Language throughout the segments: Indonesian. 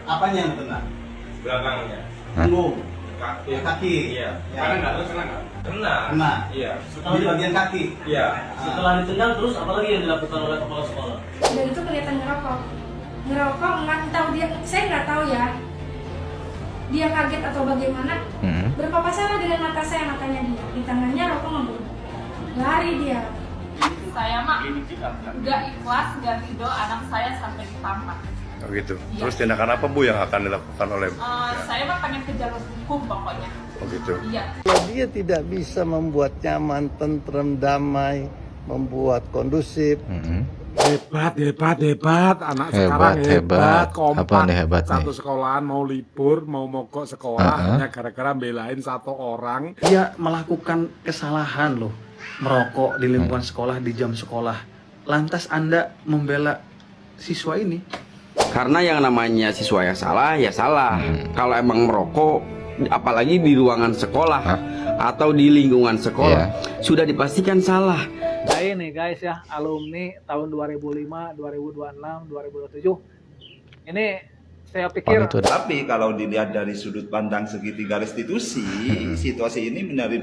Apanya yang kena? Belakangnya. Punggung. Kaki. Kaki. Iya. Ya. Karena nggak tahu kena nggak? Kena. Kena. Iya. Di bagian kaki. Iya. Setelah ditendang terus apa lagi yang dilakukan oleh kepala sekolah? Dan itu kelihatan ngerokok. Ngerokok nggak tahu dia, saya nggak tahu ya. Dia kaget atau bagaimana? Berpapasan dengan mata saya, matanya dia. Di tangannya rokok ngebul. Lari dia. Saya mah nggak ikhlas, nggak ridho anak saya sampai ditampar. Oh gitu. Iya. Terus tindakan apa Bu yang akan dilakukan oleh Saya mah pengen ke jalur hukum pokoknya. Oh gitu. Iya. Kalau dia tidak bisa membuat nyaman, tentrem, damai, membuat kondusif, Hebat anak sekarang hebat kompak. Apa nih hebat Satu nih? sekolahan mau libur mau mogok sekolah hanya gara-gara belain satu orang. Dia melakukan kesalahan loh, merokok di lingkungan sekolah di jam sekolah. Lantas Anda membela siswa ini? Karena yang namanya siswa yang salah ya salah. Kalau emang merokok, apalagi di ruangan sekolah atau di lingkungan sekolah, sudah dipastikan salah. Nah ini guys ya, alumni tahun 2005, 2026, 2027. Ini saya pikir Tapi kalau dilihat dari sudut pandang segitiga restitusi, situasi ini menarik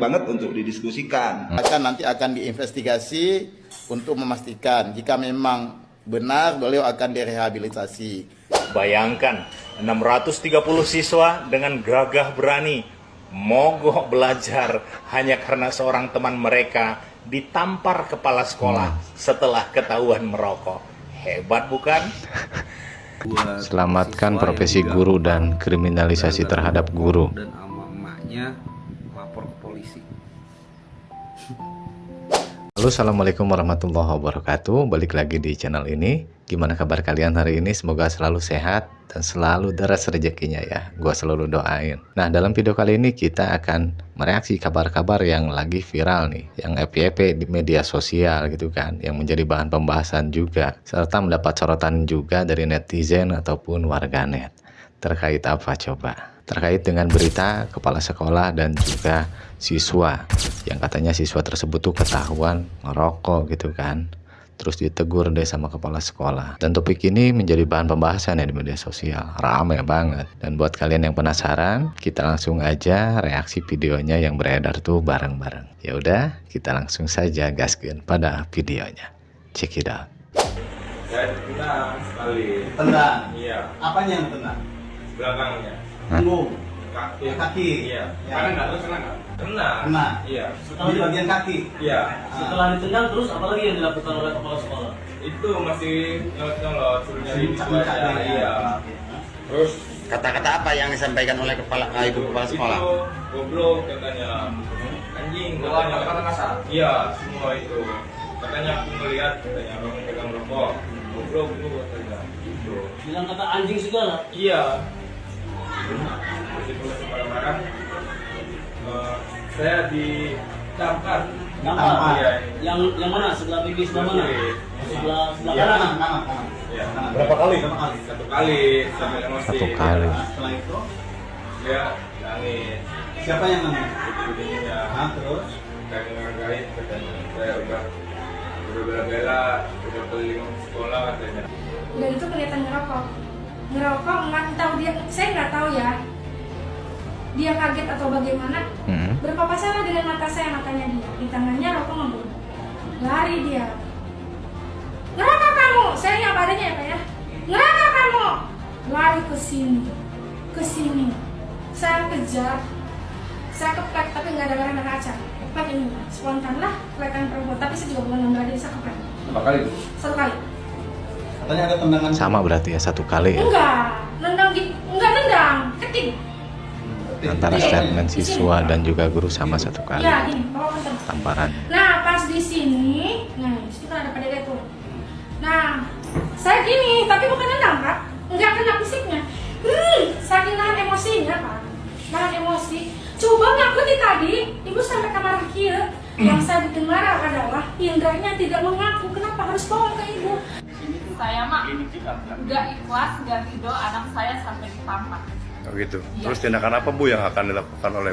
banget untuk didiskusikan. nanti akan diinvestigasi untuk memastikan jika memang benar beliau akan direhabilitasi. Bayangkan 630 siswa dengan gagah berani mogok belajar hanya karena seorang teman mereka ditampar kepala sekolah setelah ketahuan merokok. Hebat bukan? Selamatkan profesi guru dan kriminalisasi terhadap guru. Dan sama emaknya lapor ke polisi. Halo, assalamualaikum warahmatullahi wabarakatuh. Balik lagi di channel ini. Gimana kabar kalian hari ini? Semoga selalu sehat dan selalu deras rezekinya ya. Gua selalu doain. Nah, dalam video kali ini kita akan mereaksi kabar-kabar yang lagi viral nih, yang FYP di media sosial gitu kan, yang menjadi bahan pembahasan juga, serta mendapat sorotan juga dari netizen ataupun warganet. Terkait apa coba? Terkait dengan berita kepala sekolah dan juga siswa yang katanya siswa tersebut tuh ketahuan ngerokok gitu kan, terus ditegur deh sama kepala sekolah. Dan topik ini menjadi bahan pembahasan ya di media sosial, rame banget. Dan buat kalian yang penasaran, kita langsung aja reaksi videonya yang beredar tuh bareng-bareng. Ya udah, kita langsung saja gaskin pada videonya. Check it out. Saya kena sekali. Tendang. Iya. Apanya yang kena? Belakangnya. Punggung. Kaki. Kaki. Iya. Ya. Karena nggak tahu kena nggak? Kena. Kena. Iya. Di bagian kaki. Iya. setelah ditendang terus apa lagi yang dilakukan oleh kepala sekolah? Itu masih nyolot suruh nyari itu Mencak-mencak aja. dia. Iya. Terus Kata-kata apa yang disampaikan oleh ibu kepala sekolah? itu goblok katanya, anjing katanya. Kata kasar. Iya, semua itu. Katanya aku melihat katanya kamu pegang rokok. Goblok itu katanya. Gitu. Bilang kata anjing segala. Iya. Jadi polisi marah-marah. Saya ditampar. Nampak? Iya. Yang mana? Sebelah pipi sebelah mana? Sebelah Iya. kanan. Kanan. Iya. Berapa kali? Satu kali sampai emosi. Satu kali. Setelah itu, Dia nangis. siapa yang nangis? Ibu-ibunya. Nah, terus Kayak ngeragain katanya. Saya udah bela-bela, udah keliling sekolah katanya. Dan itu kelihatan ngerokok. Ngerokok nggak tahu dia, saya nggak tahu ya. Dia kaget atau bagaimana? Berpapasan dengan mata saya, matanya dia. Di tangannya rokok ngebul. Lari dia. Ngerokok kamu, saya yang adanya ya Pak ya. Ngerokok kamu. Lari ke sini, ke sini. Saya kejar, saya keplek tapi nggak ada barang kaca. Keplek ini, spontan lah, keplekan perempuan. Tapi saya juga bukan nggak saya keplek. Berapa kali itu? Satu kali. katanya ada tendangan. Sama berarti ya, satu kali ya. Enggak, nendang gitu, enggak nendang, ketik. Antara statement siswa dan juga guru sama satu kali Ya gini, bawa kenceng. tamparan. Nah pas di sini, nah di situ kan ada pada tuh. Nah, saya gini, tapi bukan nendang Pak, enggak kena fisiknya. Saking nahan emosinya Pak, nahan emosi. Coba ngakuti tadi, ibu sampai kamar kia. Yang saya bikin marah adalah Indranya tidak mengaku, kenapa harus bohong ke ibu? Saya mah nggak ikhlas, nggak ridho anak saya sampai ditampar. Oh gitu. Iya. Terus tindakan apa Bu yang akan dilakukan oleh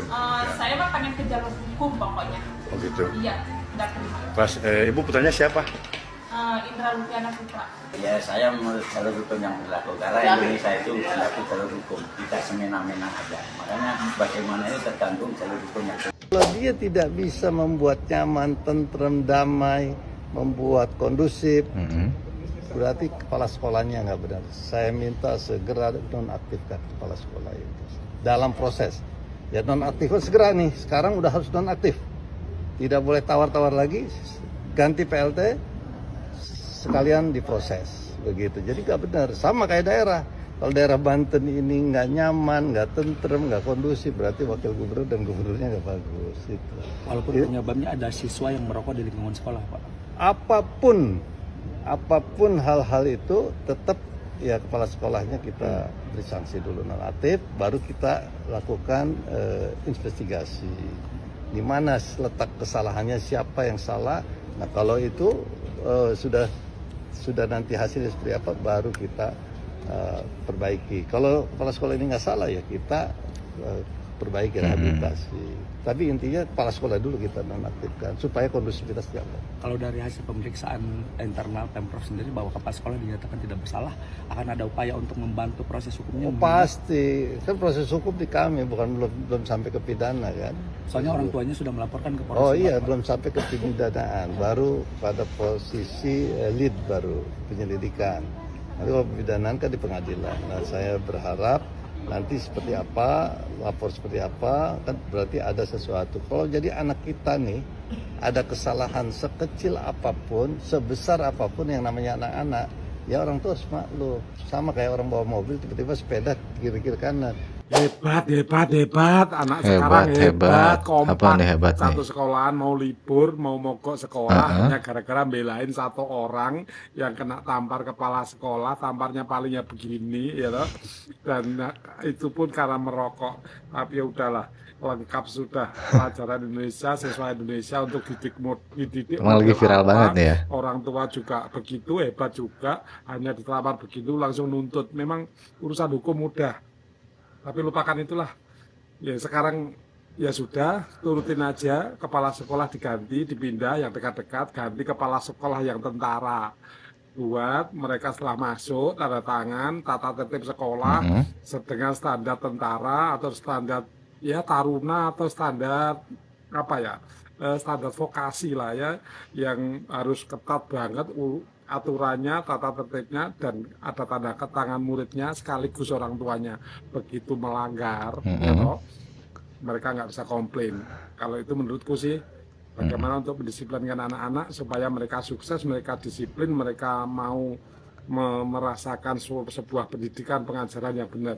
Saya mah pengen ke jalur hukum pokoknya. Oh gitu. Iya, nggak terima. Pas Ibu putranya siapa? Indra Lupiana Putra. Ya, saya menurut jalur hukum yang berlaku karena Indonesia itu berlaku jalur hukum, tidak semena-mena aja. Makanya bagaimana itu tergantung jalur hukumnya. Kalau dia tidak bisa membuat nyaman, tentrem, damai, membuat kondusif, berarti kepala sekolahnya nggak benar. Saya minta segera nonaktifkan kepala sekolah itu dalam proses. Ya nonaktifkan segera nih. Sekarang udah harus nonaktif. Tidak boleh tawar-tawar lagi. Ganti PLT. Sekalian diproses begitu. Jadi nggak benar. Sama kayak daerah. Kalau daerah Banten ini nggak nyaman, nggak tentrem, nggak kondusif, berarti wakil gubernur dan gubernurnya nggak bagus. Itu. Walaupun penyebabnya ada siswa yang merokok di lingkungan sekolah, Pak. Apapun hal-hal itu tetap ya kepala sekolahnya kita beri sanksi dulu nonaktif, baru kita lakukan investigasi. Di mana letak kesalahannya, siapa yang salah. Nah kalau itu sudah nanti hasilnya seperti apa, baru kita perbaiki. Kalau kepala sekolah ini nggak salah ya kita perbaiki, rehabilitasi. Tapi intinya kepala sekolah dulu kita nonaktifkan supaya kondusivitas jalan. Kalau dari hasil pemeriksaan internal Pemprov sendiri bahwa kepala sekolah dinyatakan tidak bersalah, akan ada upaya untuk membantu proses hukumnya? Oh, pasti, kan proses hukum di kami, bukan belum sampai ke pidana kan. Soalnya orang tuanya sudah melaporkan ke Polres. Oh iya, belum sampai ke pidanaan, baru pada posisi lead baru penyelidikan. Nanti kalau pidanaan kan di pengadilan. Nah saya berharap nanti seperti apa, lapor seperti apa, kan berarti ada sesuatu. Kalau jadi anak kita nih, ada kesalahan sekecil apapun, sebesar apapun yang namanya anak-anak, ya orang tua harus maklum. Sama kayak orang bawa mobil, tiba-tiba sepeda kiri-kiri kanan. Hebat anak sekarang hebat, kompak. Apa nih hebat satu nih? sekolahan mau libur, mau mogok sekolah hanya gara-gara belain satu orang yang kena tampar kepala sekolah, tamparnya palingnya begini ya toh. Dan itu pun karena merokok. Tapi ya udahlah, lengkap sudah pelajaran Indonesia, siswa Indonesia untuk dididik. Emang lagi viral banget nih ya. Orang tua juga begitu, hebat juga, hanya ditampar begitu langsung nuntut. Memang urusan hukum mudah. Tapi lupakan itulah. Ya sekarang ya sudah, turutin aja, kepala sekolah diganti, dipindah yang dekat-dekat, ganti kepala sekolah yang tentara. Buat mereka setelah masuk, tanda tangan, tata tertib sekolah dengan standar tentara atau standar ya taruna atau standar apa ya, standar vokasi lah ya, yang harus ketat banget aturannya, tata tertibnya, dan ada tanda tangan muridnya sekaligus orang tuanya. Begitu melanggar, ya toh, mereka nggak bisa komplain. Kalau itu menurutku sih, bagaimana untuk mendisiplinkan anak-anak supaya mereka sukses, mereka disiplin, mereka mau merasakan sebuah pendidikan pengajaran yang benar.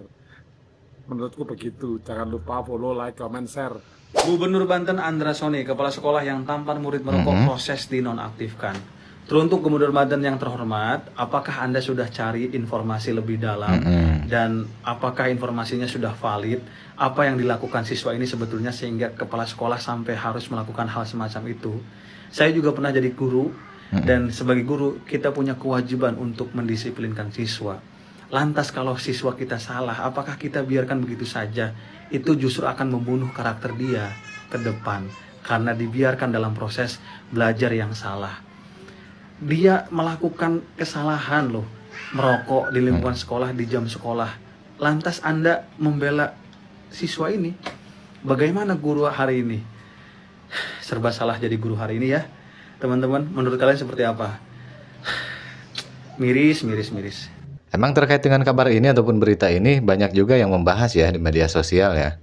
Menurutku begitu. Jangan lupa follow, like, comment, share. Gubernur Banten Andra Soni, kepala sekolah yang tampar murid merokok proses dinonaktifkan. Teruntuk Gubernur Banten yang terhormat, apakah Anda sudah cari informasi lebih dalam dan apakah informasinya sudah valid? Apa yang dilakukan siswa ini sebetulnya sehingga kepala sekolah sampai harus melakukan hal semacam itu? Saya juga pernah jadi guru dan sebagai guru kita punya kewajiban untuk mendisiplinkan siswa. Lantas kalau siswa kita salah, apakah kita biarkan begitu saja? Itu justru akan membunuh karakter dia ke depan karena dibiarkan dalam proses belajar yang salah. Dia melakukan kesalahan loh, merokok di lingkungan sekolah, di jam sekolah. Lantas Anda membela siswa ini. Bagaimana guru hari ini? Serba salah jadi guru hari ini ya. Teman-teman, menurut kalian seperti apa? Miris. Emang terkait dengan kabar ini ataupun berita ini banyak juga yang membahas ya di media sosial ya.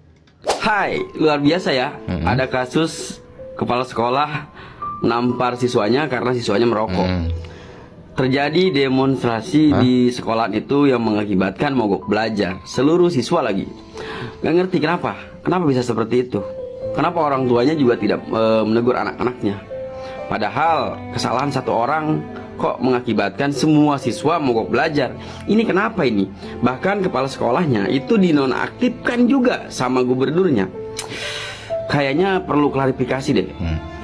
Hai, luar biasa ya. Ada kasus kepala sekolah nampar siswanya karena siswanya merokok. Terjadi demonstrasi di sekolah itu yang mengakibatkan mogok belajar seluruh siswa lagi. Gak ngerti kenapa bisa seperti itu. Kenapa orang tuanya juga tidak menegur anak-anaknya. Padahal kesalahan satu orang kok mengakibatkan semua siswa mogok belajar. Ini kenapa ini? Bahkan kepala sekolahnya itu dinonaktifkan juga sama gubernurnya. Kayaknya perlu klarifikasi deh.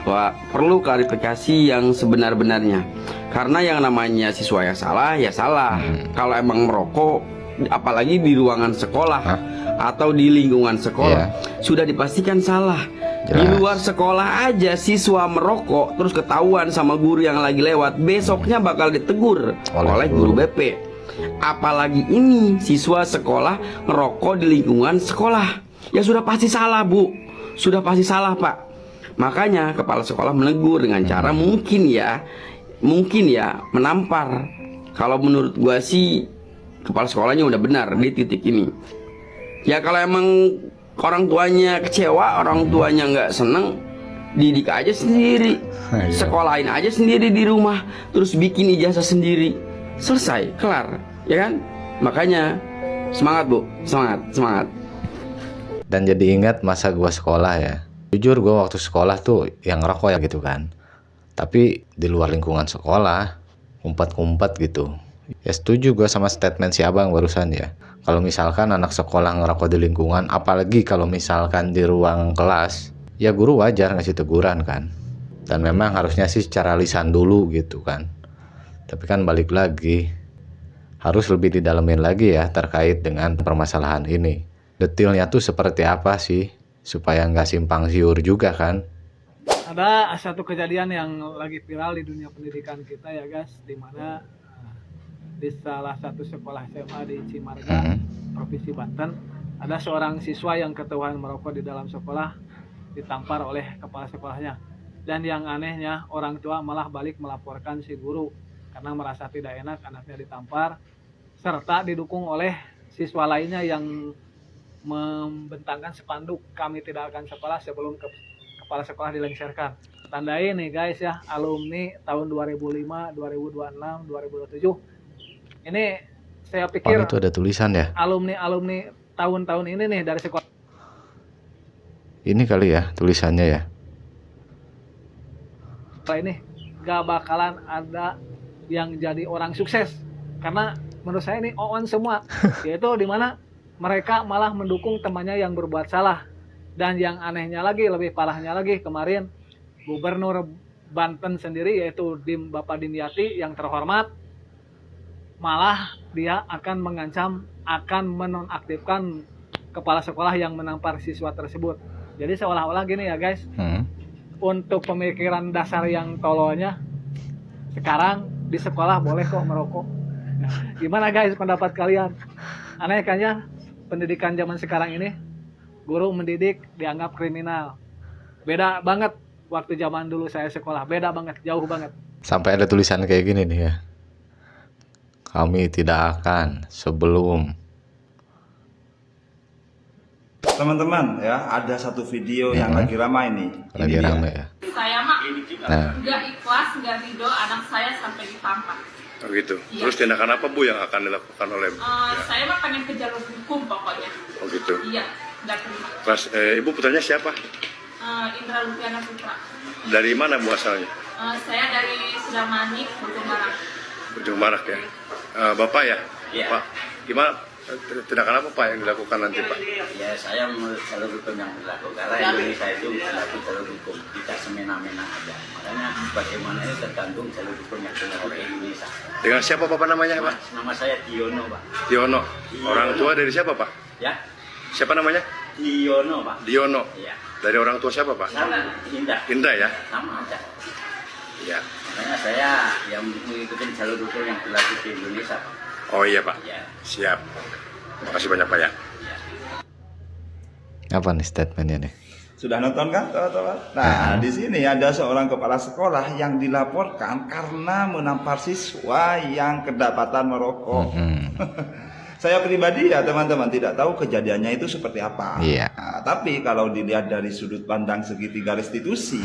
Wah, perlu klarifikasi yang sebenar-benarnya. Karena yang namanya siswa yang salah, ya salah. Kalau emang merokok, apalagi di ruangan sekolah atau di lingkungan sekolah, sudah dipastikan salah. Di luar sekolah aja siswa merokok terus ketahuan sama guru yang lagi lewat, besoknya bakal ditegur oleh guru BP. Apalagi ini siswa sekolah ngerokok di lingkungan sekolah. Ya sudah pasti salah, Bu. Sudah pasti salah, Pak. Makanya kepala sekolah menegur dengan cara mungkin ya menampar. Kalau menurut gua sih kepala sekolahnya udah benar di titik ini. Ya kalau emang orang tuanya kecewa, orang tuanya nggak seneng, didik aja sendiri, sekolahin aja sendiri di rumah, terus bikin ijazah sendiri, selesai, kelar, ya kan? Makanya semangat, Bu, semangat. Dan jadi ingat masa gua sekolah ya. Jujur gua waktu sekolah tuh yang ngerokok ya gitu kan. Tapi di luar lingkungan sekolah, ngumpet-ngumpet gitu. Ya setuju gue sama statement si abang barusan ya. Kalau misalkan anak sekolah ngerokok di lingkungan, apalagi kalau misalkan di ruang kelas, ya guru wajar ngasih teguran kan. Dan memang harusnya sih secara lisan dulu gitu kan. Tapi kan balik lagi, harus lebih didalemin lagi ya terkait dengan permasalahan ini. Detailnya tuh seperti apa sih, supaya nggak simpang siur juga kan. Ada satu kejadian yang lagi viral di dunia pendidikan kita ya guys, di mana di salah satu sekolah SMA di Cimarga, Provinsi Banten, ada seorang siswa yang ketahuan merokok di dalam sekolah, ditampar oleh kepala sekolahnya. Dan yang anehnya, orang tua malah balik melaporkan si guru karena merasa tidak enak anaknya ditampar, serta didukung oleh siswa lainnya yang membentangkan spanduk "Kami tidak akan sekolah" sebelum kepala sekolah dilengsarkan. Tandai nih guys ya, alumni tahun 2005, 2026, 2027. Ini saya pikir itu ada tulisan ya. Alumni tahun-tahun ini nih dari sekolah. Ini kali ya tulisannya ya. Ini gak bakalan ada yang jadi orang sukses, karena menurut saya ini on semua. Yaitu dimana mereka malah mendukung temannya yang berbuat salah. Dan yang anehnya lagi, lebih parahnya lagi, kemarin Gubernur Banten sendiri yaitu Bapak Dimyati yang terhormat, malah dia akan mengancam akan menonaktifkan kepala sekolah yang menampar siswa tersebut. Jadi seolah-olah gini ya guys, untuk pemikiran dasar yang tololnya, sekarang di sekolah boleh kok merokok. Gimana guys pendapat kalian? Aneh kan ya, pendidikan zaman sekarang ini, guru mendidik dianggap kriminal. Beda banget waktu zaman dulu saya sekolah, beda banget, jauh banget. Sampai ada tulisan kayak gini nih ya. Kami tidak akan sebelum. Teman-teman ya, ada satu video yang lagi ramai nih. Lagi ramai ya. Saya mah nggak ikhlas, nggak ridho anak saya sampai ditampar. Oh gitu. Iya. Terus tindakan apa Bu yang akan dilakukan oleh Saya mah pengen ke jalur hukum pokoknya. Oh gitu. Iya, nggak terima. Terus Ibu putranya siapa? Indra Lupiana Putra. Dari mana Bu asalnya? Saya dari Sudamanik, Bojong Barak. Bojong Barak ya. Bapak ya? Iya. Pak, gimana tindakan apa Pak yang dilakukan nanti Pak? Ya saya menurut jalur hukum yang berlaku, karena Indonesia itu berlaku jalur hukum, tidak semena-mena aja. Makanya bagaimana ini tergantung jalur hukum yang berlaku di Indonesia. Dengan siapa Bapak namanya Pak? Nama saya Diono Pak. Diono. Orang tua dari siapa Pak? Ya. Siapa namanya? Diono Pak. Diono. Iya. Dari orang tua siapa Pak? Sama Indah. Indah ya? Sama aja. Iya. Makanya saya yang mengikuti jalur hukum yang berlaku di Indonesia Pak. Oh iya Pak. Ya. Siap. Makasih banyak Pak ya. Apa nih statementnya nih? Sudah nonton kan teman-teman? Nah, di sini ada seorang kepala sekolah yang dilaporkan karena menampar siswa yang kedapatan merokok. Saya pribadi ya teman-teman tidak tahu kejadiannya itu seperti apa. Iya. Nah, tapi kalau dilihat dari sudut pandang segitiga restitusi,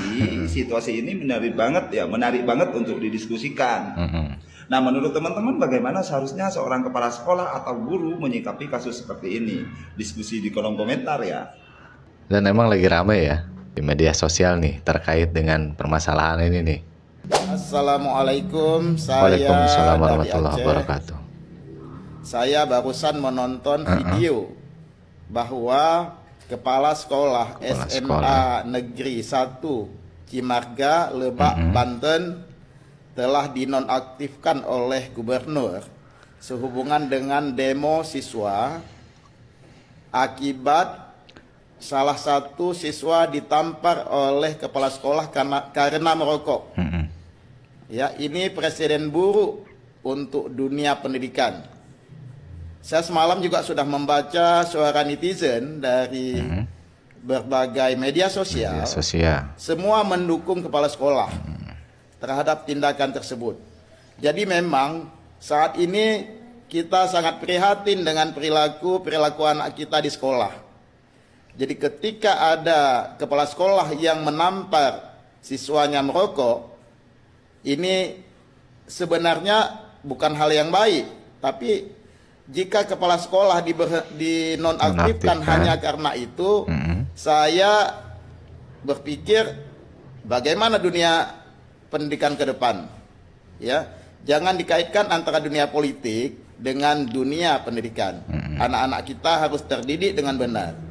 situasi ini menarik banget untuk didiskusikan. Nah, menurut teman-teman bagaimana seharusnya seorang kepala sekolah atau guru menyikapi kasus seperti ini? Diskusi di kolom komentar ya. Dan emang lagi ramai ya di media sosial nih terkait dengan permasalahan ini nih. Assalamualaikum, saya Waalaikumsalam dari warahmatullahi Aceh. wabarakatuh. Saya barusan menonton video bahwa kepala sekolah SMA Negeri 1 Cimarga, Lebak, Banten telah dinonaktifkan oleh gubernur sehubungan dengan demo siswa akibat salah satu siswa ditampar oleh kepala sekolah karena merokok. Ya, ini presiden buruk untuk dunia pendidikan. Saya semalam juga sudah membaca suara netizen dari berbagai media sosial. Semua mendukung kepala sekolah terhadap tindakan tersebut. Jadi memang saat ini kita sangat prihatin dengan perilaku anak kita di sekolah. Jadi ketika ada kepala sekolah yang menampar siswanya merokok, ini sebenarnya bukan hal yang baik. Tapi jika kepala sekolah dinonaktifkan hanya karena itu, saya berpikir bagaimana dunia pendidikan ke depan. Ya, jangan dikaitkan antara dunia politik dengan dunia pendidikan. Anak-anak kita harus terdidik dengan benar.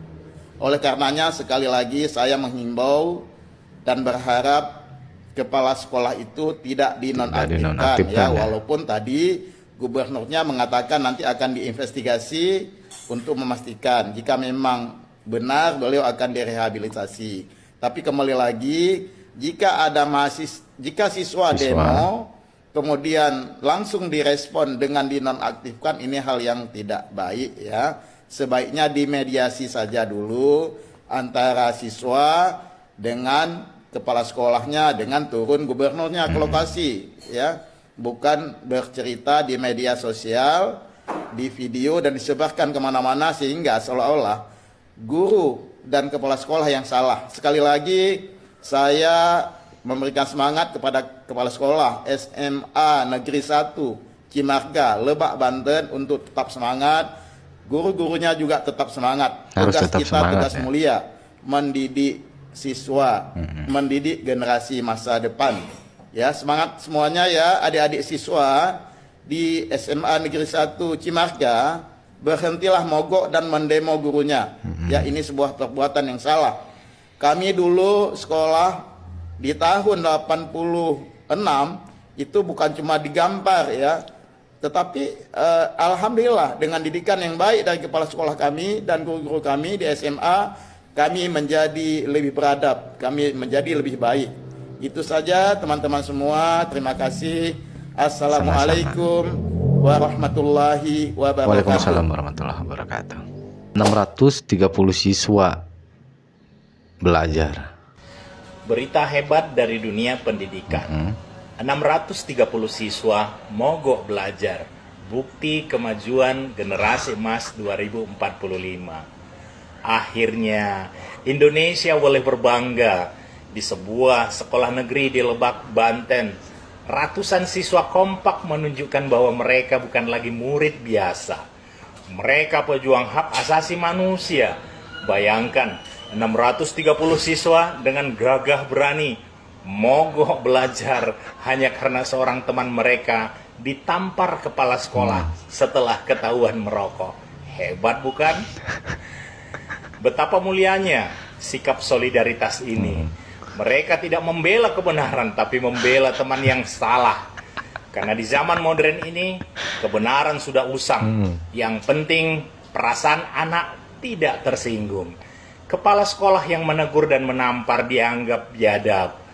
Oleh karenanya sekali lagi saya menghimbau dan berharap kepala sekolah itu tidak dinonaktifkan ya, walaupun tadi gubernurnya mengatakan nanti akan diinvestigasi untuk memastikan jika memang benar beliau akan direhabilitasi. Tapi kembali lagi, jika siswa demo kemudian langsung direspon dengan dinonaktifkan, ini hal yang tidak baik ya. Sebaiknya dimediasi saja dulu antara siswa dengan kepala sekolahnya, dengan turun gubernurnya ke lokasi ya, bukan bercerita di media sosial, di video dan disebarkan kemana-mana sehingga seolah-olah guru dan kepala sekolah yang salah. Sekali lagi saya memberikan semangat kepada kepala sekolah SMA Negeri 1 Cimarga, Lebak, Banten untuk tetap semangat. Guru-gurunya juga tetap semangat. Tugas kita tugas mulia, mendidik siswa, mendidik generasi masa depan. Ya, semangat semuanya ya adik-adik siswa di SMA Negeri 1 Cimarga, berhentilah mogok dan mendemo gurunya. Ya, ini sebuah perbuatan yang salah. Kami dulu sekolah di tahun 86 itu bukan cuma digampar ya, tetapi alhamdulillah dengan didikan yang baik dari kepala sekolah kami dan guru-guru kami di SMA, kami menjadi lebih beradab, kami menjadi lebih baik. Itu saja teman-teman semua, terima kasih. Assalamualaikum warahmatullahi wabarakatuh. Waalaikumsalam warahmatullahi wabarakatuh. 630 siswa belajar. Berita hebat dari dunia pendidikan. 630 siswa mogok belajar. Bukti kemajuan generasi emas 2045. Akhirnya Indonesia boleh berbangga. Di sebuah sekolah negeri di Lebak, Banten, ratusan siswa kompak menunjukkan bahwa mereka bukan lagi murid biasa. Mereka pejuang hak asasi manusia. Bayangkan 630 siswa dengan gagah berani mogok belajar hanya karena seorang teman mereka ditampar kepala sekolah setelah ketahuan merokok. Hebat bukan? Betapa mulianya sikap solidaritas ini. Mereka tidak membela kebenaran tapi membela teman yang salah. Karena di zaman modern ini kebenaran sudah usang. Yang penting perasaan anak tidak tersinggung. Kepala sekolah yang menegur dan menampar dianggap biadab.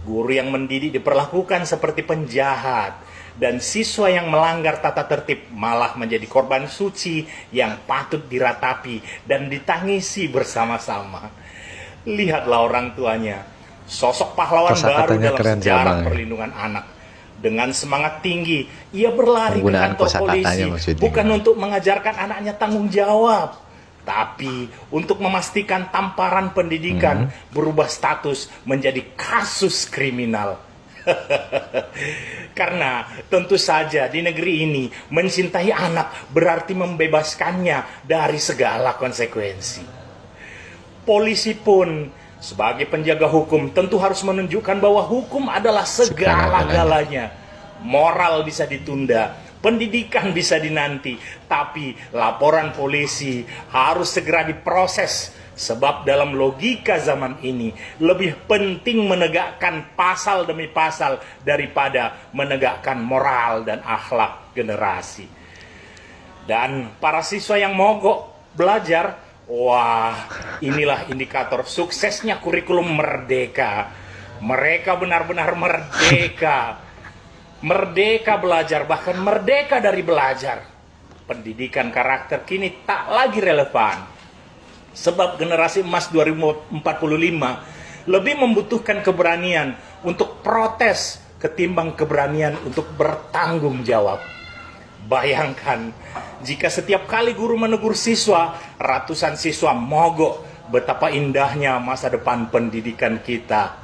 Guru yang mendidik diperlakukan seperti penjahat, dan siswa yang melanggar tata tertib malah menjadi korban suci yang patut diratapi dan ditangisi bersama-sama. Lihatlah orang tuanya, sosok pahlawan baru dalam sejarah perlindungan anak. Dengan semangat tinggi, ia berlari ke kantor polisi, bukan untuk mengajarkan anaknya tanggung jawab, tapi untuk memastikan tamparan pendidikan berubah status menjadi kasus kriminal. Karena tentu saja di negeri ini mencintai anak berarti membebaskannya dari segala konsekuensi. Polisi pun sebagai penjaga hukum tentu harus menunjukkan bahwa hukum adalah segala-galanya. Moral bisa ditunda, pendidikan bisa dinanti, tapi laporan polisi harus segera diproses. Sebab dalam logika zaman ini lebih penting menegakkan pasal demi pasal daripada menegakkan moral dan akhlak generasi. Dan para siswa yang mogok belajar Wah, inilah indikator suksesnya kurikulum Merdeka. Mereka benar-benar merdeka. Merdeka belajar, bahkan merdeka dari belajar. Pendidikan karakter kini tak lagi relevan. Sebab generasi emas 2045 lebih membutuhkan keberanian untuk protes ketimbang keberanian untuk bertanggung jawab. Bayangkan jika setiap kali guru menegur siswa, ratusan siswa mogok. Betapa indahnya masa depan pendidikan kita.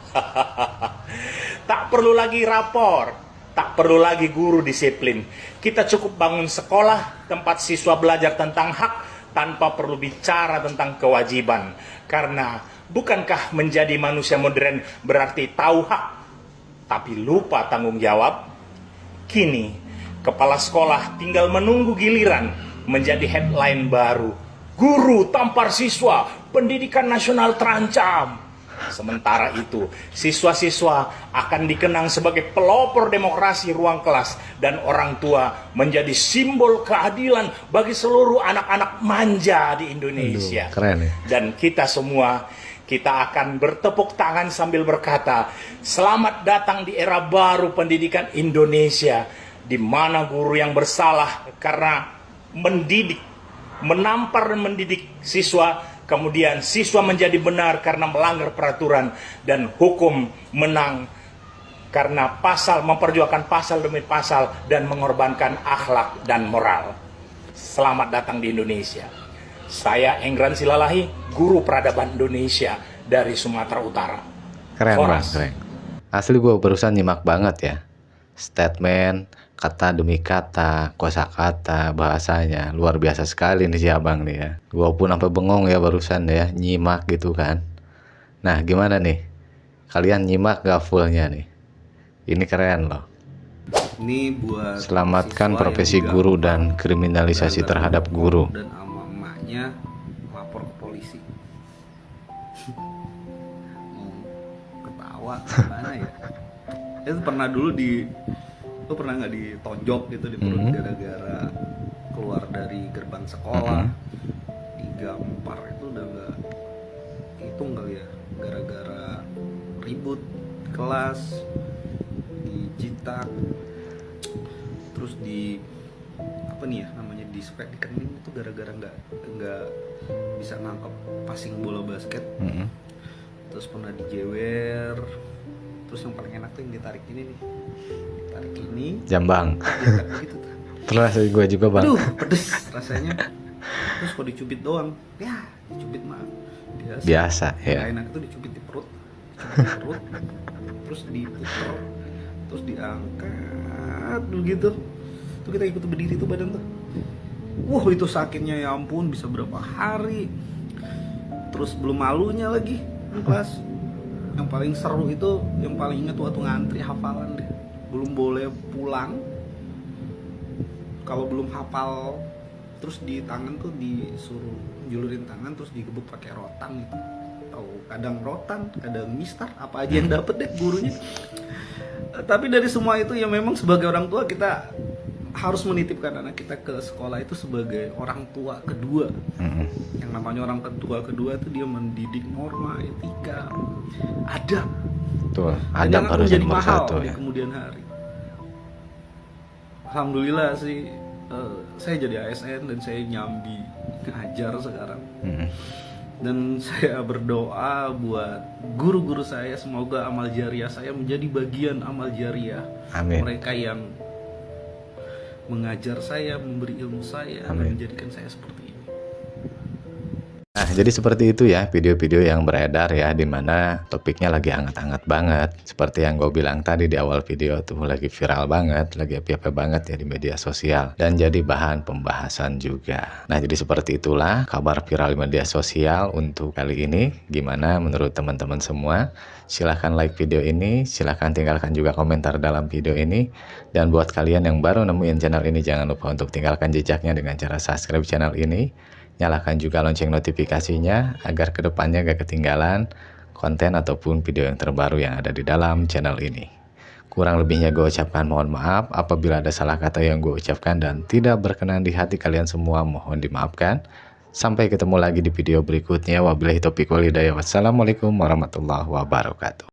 Tak perlu lagi rapor, tak perlu lagi guru disiplin. Kita cukup bangun sekolah tempat siswa belajar tentang hak tanpa perlu bicara tentang kewajiban. Karena bukankah menjadi manusia modern berarti tahu hak tapi lupa tanggung jawab? Kini kepala sekolah tinggal menunggu giliran menjadi headline baru. Guru tampar siswa, pendidikan nasional terancam. Sementara itu, siswa-siswa akan dikenang sebagai pelopor demokrasi ruang kelas dan orang tua menjadi simbol keadilan bagi seluruh anak-anak manja di Indonesia. Aduh, keren ya. Dan kita semua, kita akan bertepuk tangan sambil berkata, selamat datang di era baru pendidikan Indonesia, di mana guru yang bersalah karena mendidik, menampar dan mendidik siswa, kemudian siswa menjadi benar karena melanggar peraturan, dan hukum menang karena pasal, memperjuangkan pasal demi pasal dan mengorbankan akhlak dan moral. Selamat datang di Indonesia. Saya Engran Silalahi, guru peradaban Indonesia dari Sumatera Utara. Keren Bang, keren. Asli gue barusan nyimak banget ya. Statement, kata demi kata, kosakata, bahasanya luar biasa sekali nih si abang nih ya. Gua pun sampai bengong ya barusan ya, nyimak gitu kan. Nah gimana nih, kalian nyimak gak fullnya nih? Ini keren loh. Ini buat selamatkan profesi guru dan kriminalisasi terhadap guru. Dan sama emaknya lapor ke polisi. Ketawa gimana ya? Itu pernah dulu lu pernah nggak ditonjok gitu di perut gara-gara keluar dari gerbang sekolah, digampar, itu udah nggak hitung kali ya, gara-gara ribut kelas, dijitak, terus di apa nih ya namanya, di spek, di kening, itu gara-gara nggak bisa nangkep passing bola basket. Terus pernah dijewer. Terus yang paling enak tuh yang ditarik ini nih, ditarik ini jambang gitu. Terus gue juga Bang, aduh pedes rasanya. Terus kalau dicubit doang, ya dicubit mah biasa ya. Enak itu dicubit di perut, terus diputer, terus diangkat begitu. Tuh kita ikut berdiri tuh badan tuh, itu sakitnya ya ampun, bisa berapa hari. Terus belum malunya lagi di kelas. Yang paling seru itu, yang paling ingat waktu ngantri hafalan deh. Belum boleh pulang kalau belum hafal. Terus di tangan tuh disuruh julurin tangan, terus digebuk pakai rotan gitu. Tahu, kadang rotan, kadang mistar, apa aja yang dapet deh gurunya. Tapi dari semua itu ya memang sebagai orang tua kita harus menitipkan anak kita ke sekolah itu sebagai orang tua kedua. Yang namanya orang tua kedua itu dia mendidik norma, etika, adab. Tuh, adab harus jadi nomor satu di ya. kemudian hari. Alhamdulillah sih, saya jadi ASN dan saya nyambi ngajar sekarang. Dan saya berdoa buat guru-guru saya, semoga amal jariah saya menjadi bagian amal jariah. Amin. Mereka yang mengajar saya, memberi ilmu saya, dan menjadikan saya seperti ini. Nah, jadi seperti itu ya video-video yang beredar ya, dimana topiknya lagi hangat-hangat banget. Seperti yang gue bilang tadi di awal video tuh, lagi viral banget, lagi api-api banget ya di media sosial. Dan jadi bahan pembahasan juga. Nah, jadi seperti itulah kabar viral di media sosial untuk kali ini. Gimana menurut teman-teman semua? Silahkan like video ini, silahkan tinggalkan juga komentar dalam video ini. Dan buat kalian yang baru nemuin channel ini, jangan lupa untuk tinggalkan jejaknya dengan cara subscribe channel ini. Nyalakan juga lonceng notifikasinya agar kedepannya gak ketinggalan konten ataupun video yang terbaru yang ada di dalam channel ini. Kurang lebihnya gue ucapkan mohon maaf apabila ada salah kata yang gue ucapkan dan tidak berkenan di hati kalian semua, mohon dimaafkan. Sampai ketemu lagi di video berikutnya. Wabillahi taufiq wal hidayah. Wassalamualaikum warahmatullahi wabarakatuh.